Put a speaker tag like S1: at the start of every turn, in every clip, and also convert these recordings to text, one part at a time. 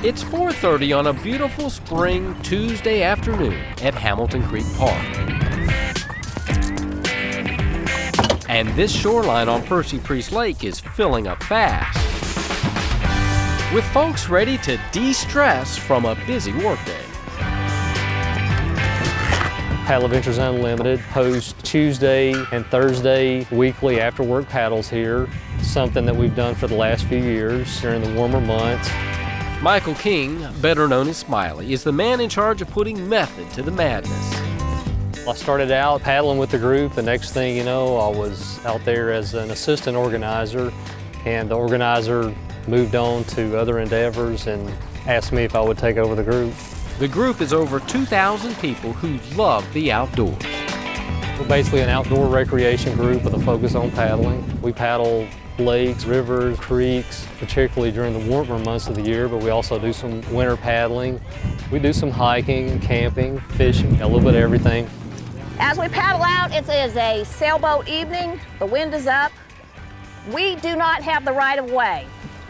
S1: It's 4:30 on a beautiful spring Tuesday afternoon at Hamilton Creek Park. And this shoreline on Percy Priest Lake is filling up fast, with folks ready to de-stress from a busy workday.
S2: Paddle Adventures Unlimited hosts Tuesday and Thursday weekly after-work paddles here, something that we've done for the last few years during the warmer months.
S1: Michael King, better known as Smiley, is the man in charge of putting method to the madness.
S2: I started out paddling with the group. The next thing you know, I was out there as an assistant organizer, and the organizer moved on to other endeavors and asked me if I would take over the group.
S1: The group is over 2,000 people who love the outdoors.
S2: We're basically an outdoor recreation group with a focus on paddling. We paddle lakes, rivers, creeks, particularly during the warmer months of the year, but we also do some winter paddling. We do some hiking, camping, fishing, a little bit of everything.
S3: As we paddle out, it is a sailboat evening. The wind is up. We do not have the right of way.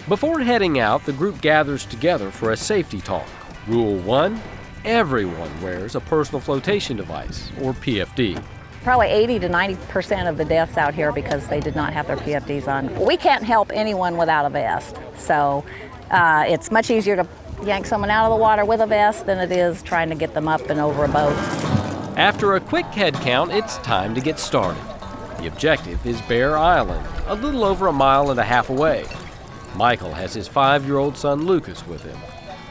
S1: Before heading out, the group gathers together for a safety talk. Rule 1, everyone wears a personal flotation device, or PFD.
S3: Probably 80 to 90% of the deaths out here because they did not have their PFDs on. We can't help anyone without a vest, so it's much easier to yank someone out of the water with a vest than it is trying to get them up and over a boat.
S1: After a quick head count, it's time to get started. The objective is Bear Island, a little over 1.5 miles away. Michael has his 5-year-old son Lucas with him.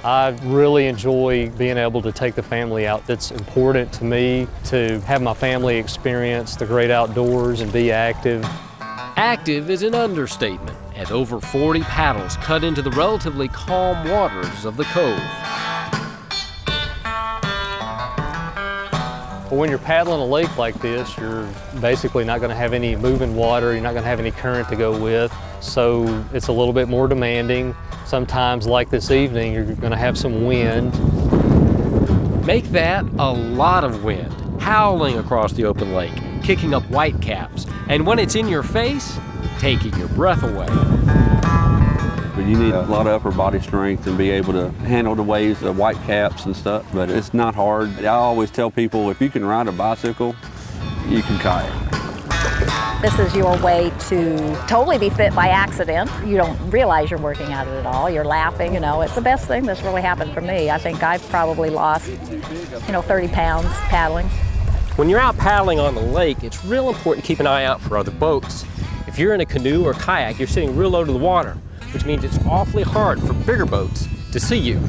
S2: I really enjoy being able to take the family out. It's important to me to have my family experience the great outdoors and be active.
S1: Active is an understatement, as over 40 paddles cut into the relatively calm waters of the cove.
S2: Well, when you're paddling a lake like this, you're basically not going to have any moving water, you're not going to have any current to go with, so it's a little bit more demanding. Sometimes, like this evening, you're going to have some wind.
S1: Make that a lot of wind, howling across the open lake, kicking up whitecaps, and when it's in your face, taking your breath away.
S4: But you need a lot of upper body strength and be able to handle the waves, the whitecaps and stuff, but it's not hard. I always tell people, if you can ride a bicycle, you can kayak.
S3: This is your way to totally be fit by accident. You don't realize you're working at it at all. You're laughing, you know. It's the best thing that's really happened for me. I think I've probably lost, 30 pounds paddling.
S5: When you're out paddling on the lake, it's real important to keep an eye out for other boats. If you're in a canoe or kayak, you're sitting real low to the water, which means it's awfully hard for bigger boats to see you.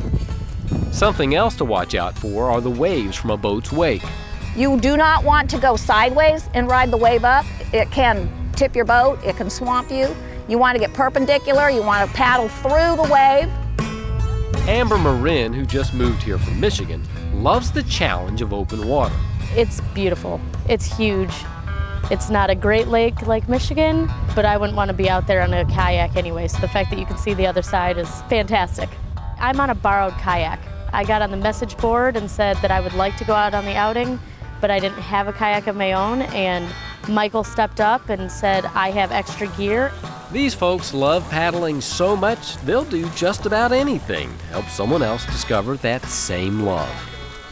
S1: Something else to watch out for are the waves from a boat's wake.
S3: You do not want to go sideways and ride the wave up. It can tip your boat, it can swamp you. You want to get perpendicular, you want to paddle through the wave.
S1: Amber Marin, who just moved here from Michigan, loves the challenge of open water.
S6: It's beautiful. It's huge. It's not a great lake like Michigan, but I wouldn't want to be out there on a kayak anyway, so the fact that you can see the other side is fantastic. I'm on a borrowed kayak. I got on the message board and said that I would like to go out on the outing, but I didn't have a kayak of my own, and Michael stepped up and said, I have extra gear.
S1: These folks love paddling so much, they'll do just about anything to help someone else discover that same love.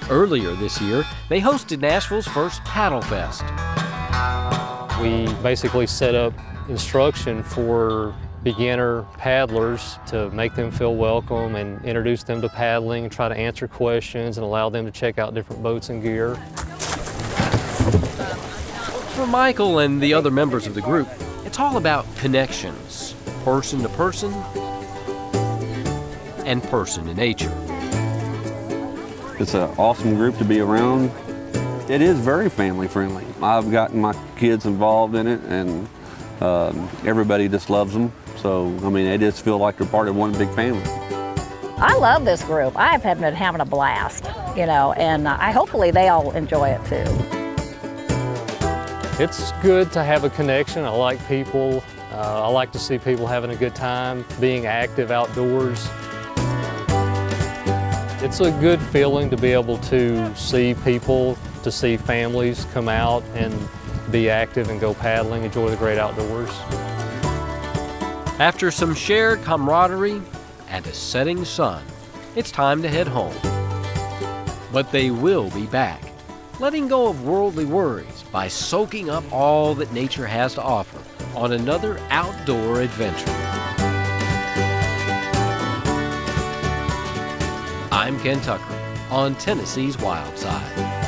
S1: Earlier this year, they hosted Nashville's first Paddle Fest.
S2: We basically set up instruction for beginner paddlers to make them feel welcome and introduce them to paddling and try to answer questions and allow them to check out different boats and gear.
S1: For Michael and the other members of the group, it's all about connections, person to person and person to nature.
S4: It's an awesome group to be around. It is very family friendly. I've gotten my kids involved in it, and everybody just loves them. So, they just feel like they're part of one big family.
S3: I love this group. I've been having a blast, and hopefully they all enjoy it too.
S2: It's good to have a connection. I like people. I like to see people having a good time, being active outdoors. It's a good feeling to be able to see people, to see families come out and be active and go paddling, enjoy the great outdoors.
S1: After some shared camaraderie and a setting sun, it's time to head home. But they will be back, letting go of worldly worries by soaking up all that nature has to offer on another outdoor adventure. I'm Ken Tucker on Tennessee's Wild Side.